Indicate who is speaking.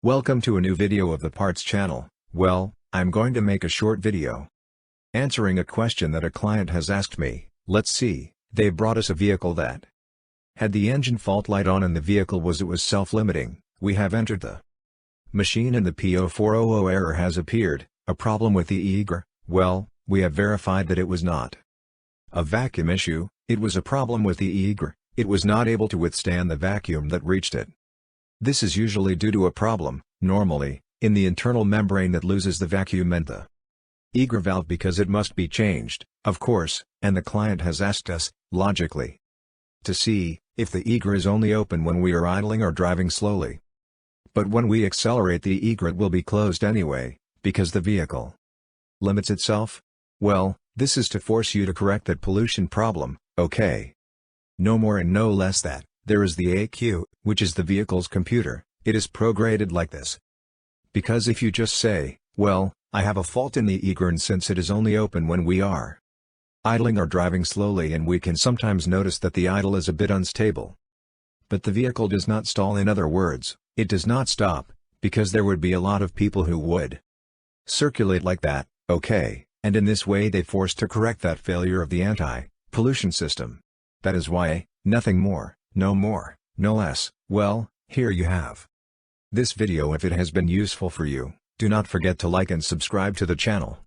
Speaker 1: Welcome to a new video of the Parts channel. Well, I'm going to make a short video answering a question that a client has asked me. Let's see, they brought us a vehicle that had the engine fault light on and the vehicle was self-limiting. We have entered the machine and the P0400 error has appeared, a problem with the EGR. Well, we have verified that it was not a vacuum issue, it was a problem with the EGR. It was not able to withstand the vacuum that reached it. This is usually due to a problem, normally, in the internal membrane that loses the vacuum and the EGR valve because it must be changed, of course, and the client has asked us, logically, to see if the EGR is only open when we are idling or driving slowly. But when we accelerate the EGR it will be closed anyway, because the vehicle limits itself? Well, this is to force you to correct that pollution problem, okay? No more and no less that, there is the AQ, which is the vehicle's computer, it is programmed like this. Because if you just say, well, I have a fault in the EGR and since it is only open when we are idling or driving slowly and we can sometimes notice that the idle is a bit unstable. But the vehicle does not stall, in other words, it does not stop, because there would be a lot of people who would circulate like that, okay, and in this way they force to correct that failure of the anti-pollution system. That is why, nothing more, no less. Well, here you have this video. If it has been useful for you, do not forget to like and subscribe to the channel.